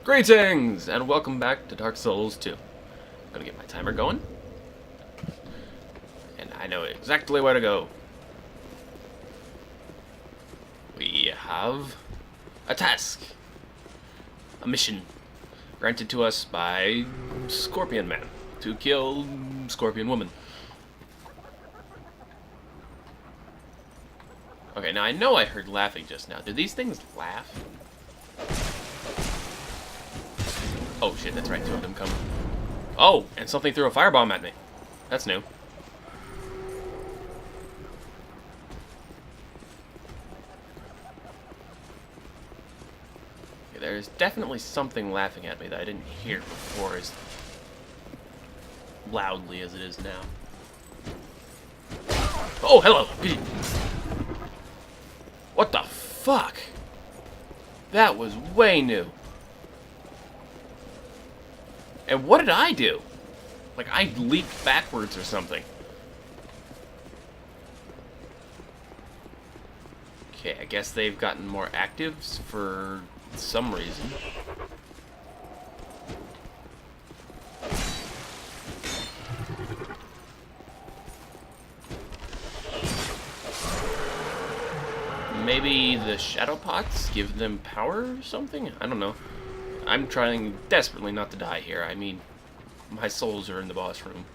Greetings, and welcome back to Dark Souls 2. I'm gonna get my timer going, and I know exactly where to go. We have a task, a mission, granted to us by Scorpion Man, to kill Scorpion Woman. Okay, now I know I heard laughing just now. Do these things laugh? Oh shit, that's right, two of them come. Oh, and something threw a firebomb at me. That's new. Okay, there's definitely something laughing at me that I didn't hear before as loudly as it is now. Oh, hello! What the fuck? That was way new. And what did I do? Like, I leaped backwards or something. Okay, I guess they've gotten more actives for some reason. Maybe the shadow pots give them power or something? I don't know. I'm trying desperately not to die here. I mean, my souls are in the boss room.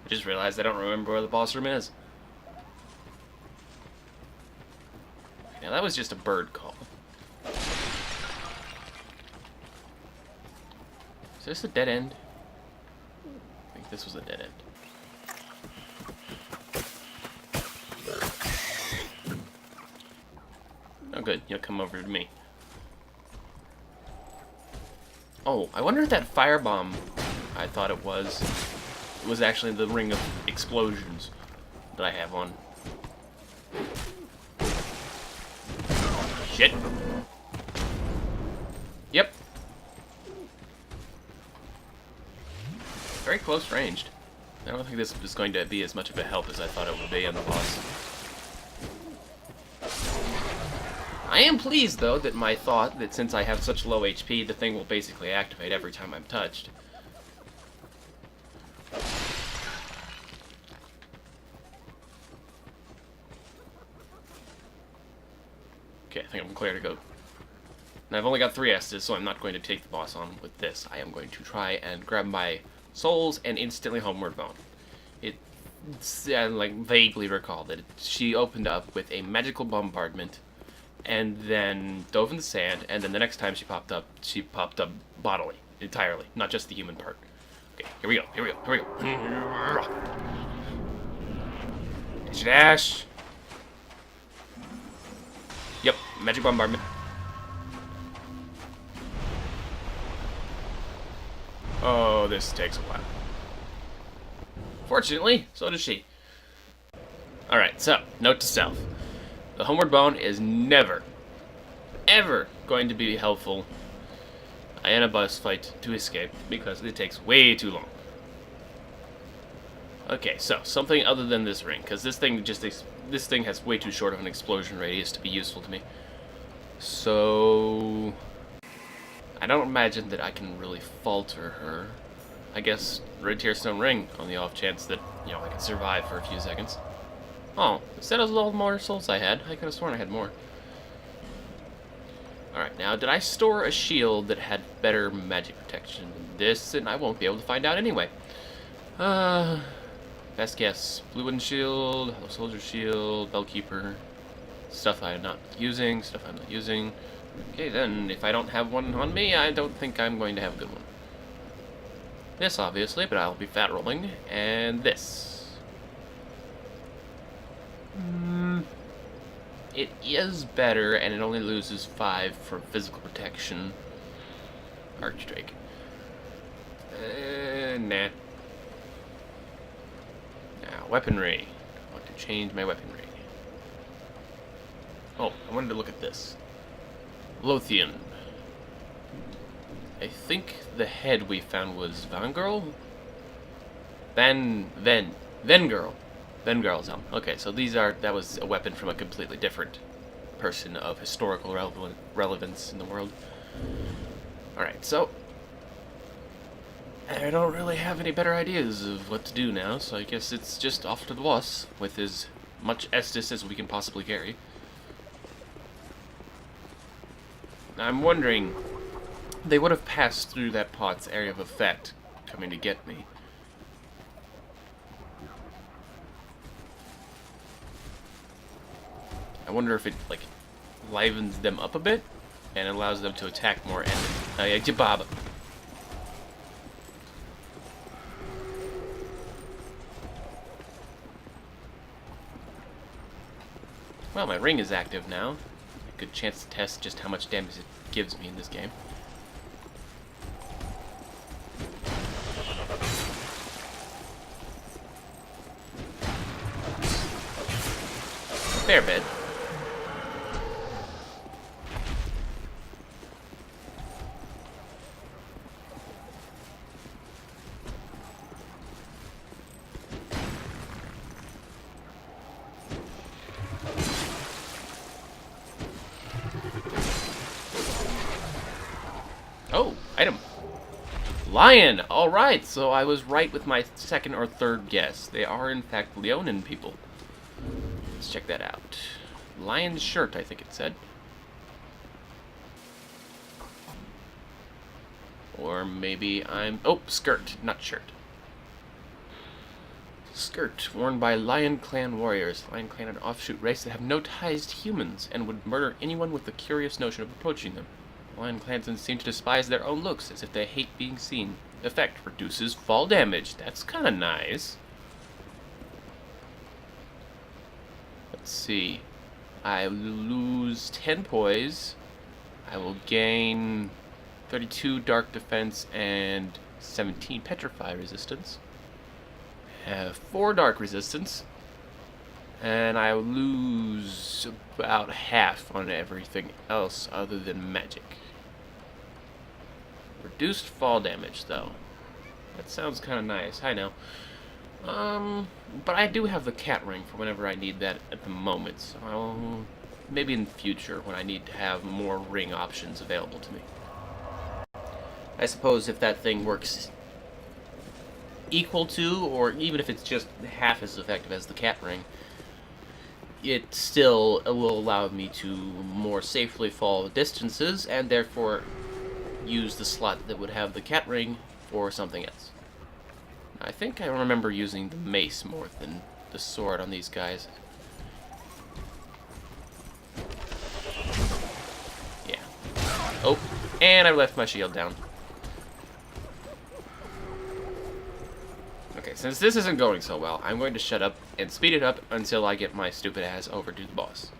I just realized I don't remember where the boss room is. Now that was just a bird call. Is this a dead end? I think this was a dead end. Oh good, you'll come over to me. Oh, I wonder if that firebomb I thought it was actually the ring of explosions that I have on. Shit. Yep. Very close ranged. I don't think this is going to be as much of a help as I thought it would be on the boss. I am pleased, though, that my thought that since I have such low HP, the thing will basically activate every time I'm touched. Okay, I think I'm clear to go. And I've only got 3 S's, so I'm not going to take the boss on with this. I am going to try and grab my souls and instantly homeward bound. I like vaguely recall that she opened up with a magical bombardment, and then dove in the sand, and then the next time she popped up bodily, entirely, not just the human part. Okay, here we go, here we go, here we go. Dash. Yep, magic bombardment. Oh, this takes a while. Fortunately, so does she. Alright, so, note to self. The homeward bound is never, ever going to be helpful in a boss fight to escape, because it takes way too long. Okay, so, something other than this ring, because this thing has way too short of an explosion radius to be useful to me. So I don't imagine that I can really falter her. I guess Red Tearstone Ring, on the off chance that, you know, I can survive for a few seconds. Oh, instead of all more souls I had, I could have sworn I had more. Alright, now, did I store a shield that had better magic protection than this? And I won't be able to find out anyway. Best guess. Blue Wind Shield, Hello Soldier Shield, Bellkeeper. Stuff I'm not using, stuff I'm not using. Okay, then, if I don't have one on me, I don't think I'm going to have a good one. This, obviously, but I'll be fat rolling. And this. It is better, and it only loses 5 for physical protection. Archdrake. Nah. Now, weaponry. I want to change my weaponry. Oh, I wanted to look at this. Lothian. I think the head we found was Vangirl? Vengirl. Ben Garl's helm. Okay, so that was a weapon from a completely different person of historical relevance in the world. Alright, so I don't really have any better ideas of what to do now, so I guess it's just off to the boss with as much Estus as we can possibly carry. I'm wondering, they would have passed through that pot's area of effect coming to get me. I wonder if it, like, livens them up a bit and allows them to attack more enemies. Jabab. Well, my ring is active now. A good chance to test just how much damage it gives me in this game. Fair bit. Oh, item. Lion! Alright, so I was right with my second or third guess. They are, in fact, Leonin people. Let's check that out. Lion's shirt, I think it said. Or maybe I'm... Oh, skirt, not shirt. Skirt, worn by Lion Clan warriors. Lion Clan, an offshoot race that have no ties to humans and would murder anyone with the curious notion of approaching them. Lion clansmen seem to despise their own looks, as if they hate being seen. Effect, reduces fall damage. That's kind of nice. Let's see. I will lose 10 poise. I will gain 32 dark defense and 17 petrify resistance. Have 4 dark resistance. And I will lose about half on everything else other than magic. Reduced fall damage, though. That sounds kind of nice. I know. But I do have the cat ring for whenever I need that at the moment. So I'll, maybe in the future when I need to have more ring options available to me. I suppose if that thing works equal to, or even if it's just half as effective as the cat ring, it still will allow me to more safely fall distances and therefore use the slot that would have the cat ring for something else. I think I remember using the mace more than the sword on these guys. Yeah. Oh, and I left my shield down. Okay, since this isn't going so well, I'm going to shut up and speed it up until I get my stupid ass over to the boss.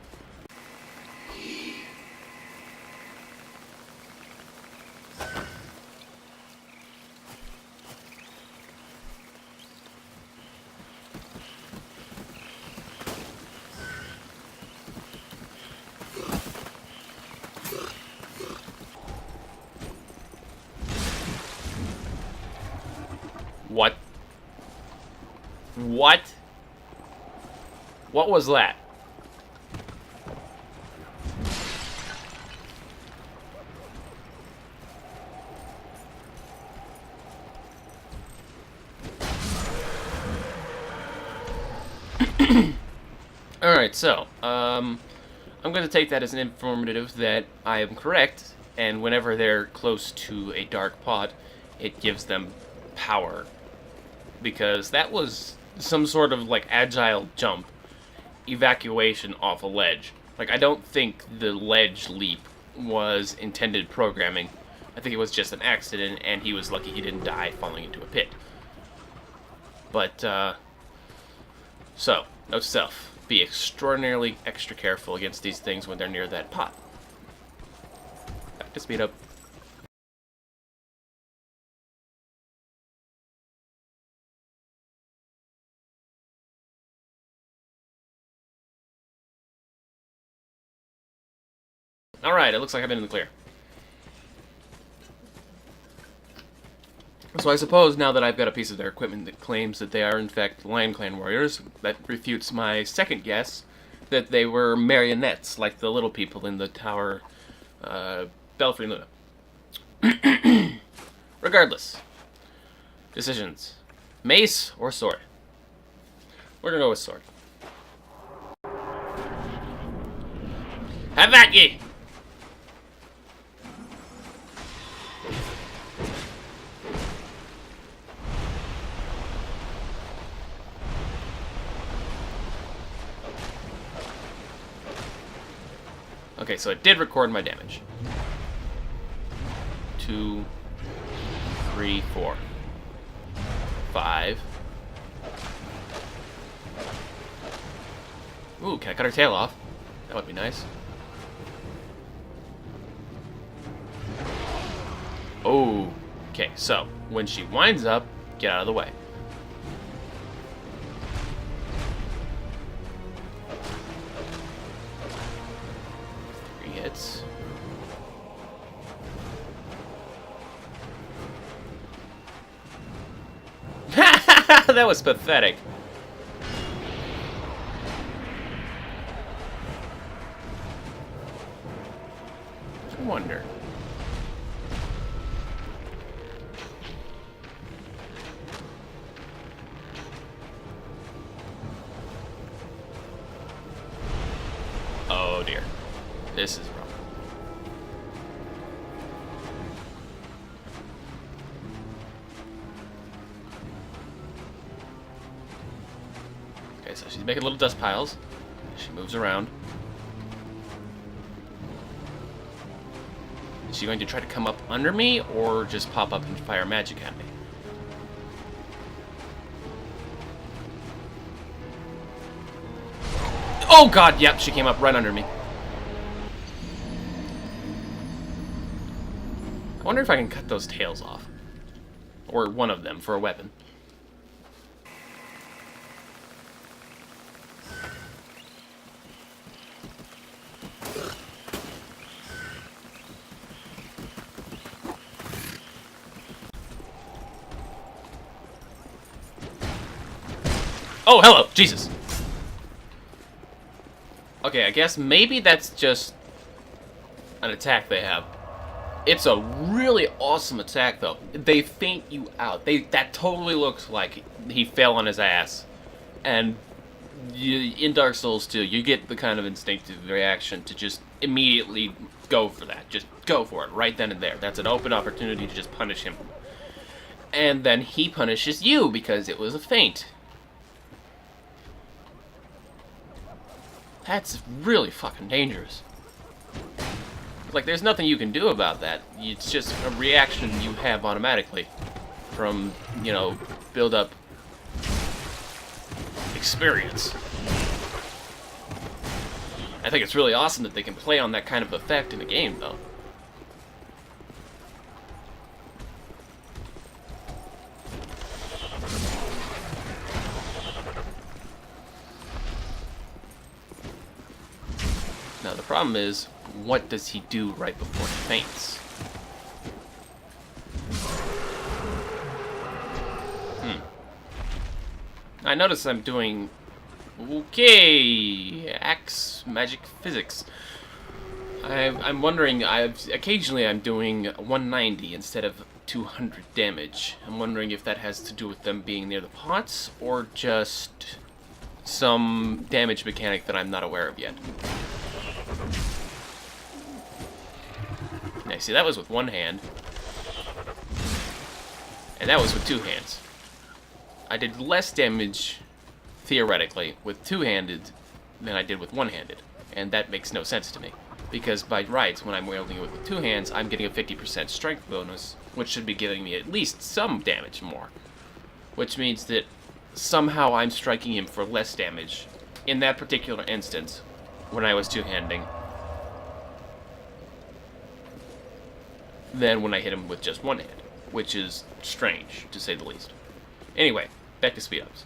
What? What? What was that? Alright, so, I'm going to take that as an informative that I am correct, and whenever they're close to a dark pot, it gives them power. Because that was some sort of, like, agile jump evacuation off a ledge. Like, I don't think the ledge leap was intended programming. I think it was just an accident, and he was lucky he didn't die falling into a pit. But, so, note to self. Be extraordinarily extra careful against these things when they're near that pot. Back to speed up. Alright, it looks like I've been in the clear. So I suppose now that I've got a piece of their equipment that claims that they are in fact Lion Clan warriors, that refutes my second guess that they were marionettes, like the little people in the tower, Belfry Luna. Regardless, decisions: mace or sword? We're gonna go with sword. Have at ye! Okay, so it did record my damage. 2, 3, 4, 5. Ooh, can I cut her tail off? That would be nice. Oh, okay, so when she winds up, get out of the way. Hits. That was pathetic. I wonder. Oh dear. This is rough. Okay, so she's making little dust piles. She moves around. Is she going to try to come up under me or just pop up and fire magic at me? Oh god, yep, she came up right under me. I wonder if I can cut those tails off. Or one of them for a weapon. Oh, hello! Jesus! Okay, I guess maybe that's just an attack they have. It's a really awesome attack, though. They faint you out. That totally looks like he fell on his ass. And in Dark Souls 2, you get the kind of instinctive reaction to just immediately go for that. Just go for it, right then and there. That's an open opportunity to just punish him. And then he punishes you because it was a feint. That's really fucking dangerous. Like, there's nothing you can do about that. It's just a reaction you have automatically from, you know, build up experience. I think it's really awesome that they can play on that kind of effect in a game, though. Now, the problem is, what does he do right before he faints? I notice I'm doing... Okay, axe magic physics. I'm wondering, occasionally I'm doing 190 instead of 200 damage. I'm wondering if that has to do with them being near the pots, or just some damage mechanic that I'm not aware of yet. Now, see, that was with one hand. And that was with two hands. I did less damage, theoretically, with two-handed than I did with one-handed. And that makes no sense to me. Because by rights, when I'm wielding it with two hands, I'm getting a 50% strength bonus, which should be giving me at least some damage more. Which means that somehow I'm striking him for less damage in that particular instance when I was two-handing than when I hit him with just one hand, which is strange, to say the least. Anyway, back to speed-ups.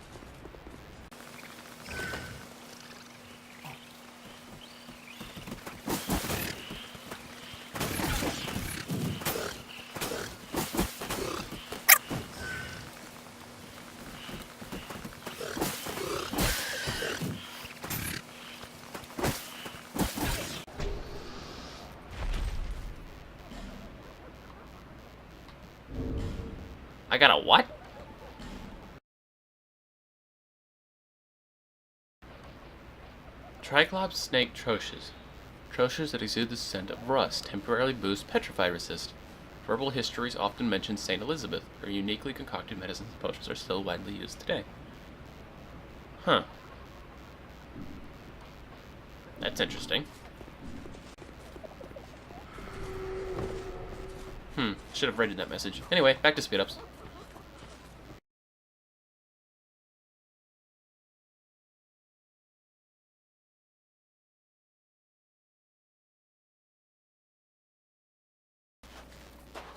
I got a what? Triclops snake troches. Troches that exude the scent of rust temporarily boost petrified resist. Verbal histories often mention St. Elizabeth. Her uniquely concocted medicines and potions are still widely used today. Huh. That's interesting. Should have rated that message. Anyway, back to speed-ups.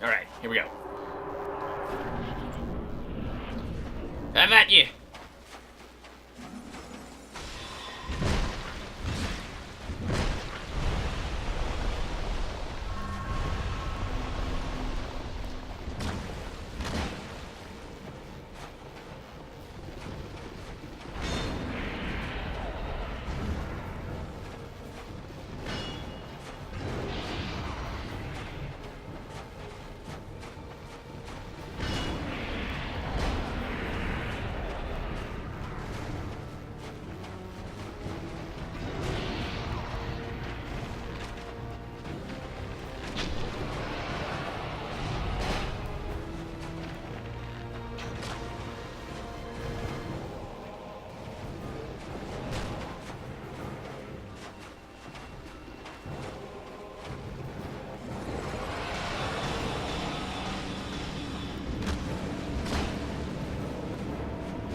Alright, here we go. Have at you!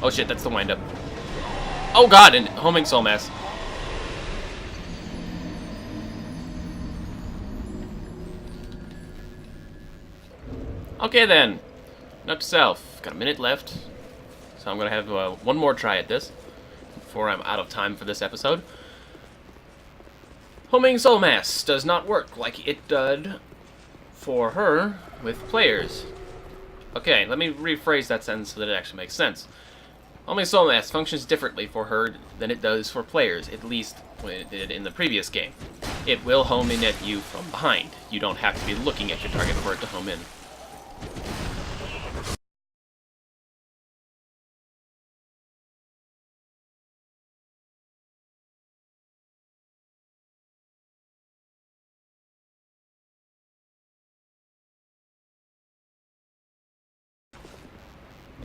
Oh shit, that's the windup. Oh god, and homing soul mass. Okay then. Note to self. Got a minute left. So I'm gonna have one more try at this before I'm out of time for this episode. Homing soul mass does not work like it did for her with players. Okay, let me rephrase that sentence so that it actually makes sense. Homing soul mass functions differently for her than it does for players, at least when it did in the previous game. It will home in at you from behind. You don't have to be looking at your target for it to home in.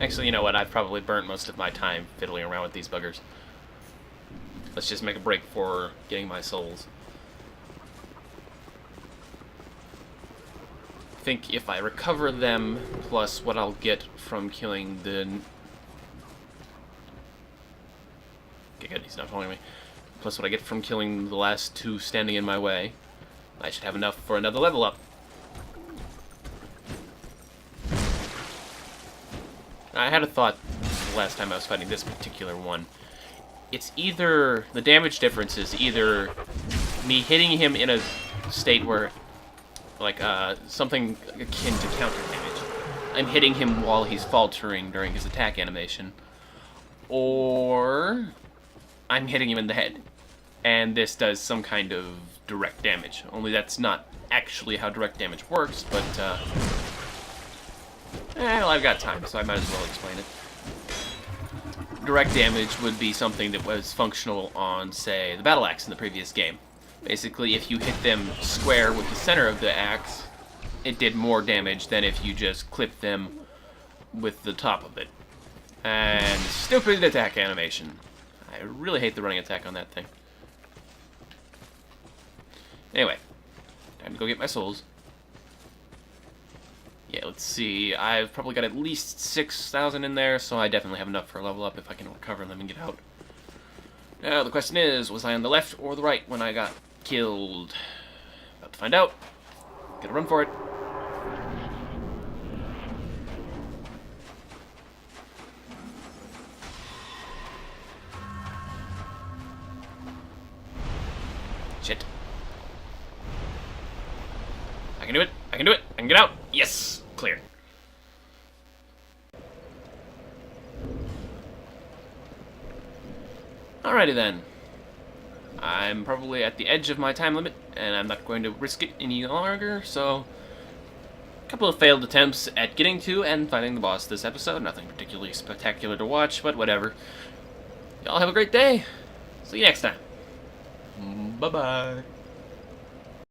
Actually, you know what? I've probably burnt most of my time fiddling around with these buggers. Let's just make a break for getting my souls. I think if I recover them, plus what I'll get from killing the... Okay, good, he's not following me. Plus what I get from killing the last two standing in my way, I should have enough for another level up. I had a thought the last time I was fighting this particular one. It's either... the damage difference is either me hitting him in a state where, like, something akin to counter damage. I'm hitting him while he's faltering during his attack animation. Or I'm hitting him in the head. And this does some kind of direct damage. Only that's not actually how direct damage works, but, well, I've got time, so I might as well explain it. Direct damage would be something that was functional on, say, the battle axe in the previous game. Basically, if you hit them square with the center of the axe, it did more damage than if you just clipped them with the top of it. And stupid attack animation. I really hate the running attack on that thing. Anyway, time to go get my souls. Yeah, let's see. I've probably got at least 6,000 in there, so I definitely have enough for a level up if I can recover them and get out. Now, the question is, was I on the left or the right when I got killed? About to find out. Gotta run for it. Shit. I can do it. I can do it. I can get out. Yes. Clear. Alrighty then. I'm probably at the edge of my time limit, and I'm not going to risk it any longer, so couple of failed attempts at getting to and finding the boss this episode. Nothing particularly spectacular to watch, but whatever. Y'all have a great day. See you next time. Bye-bye.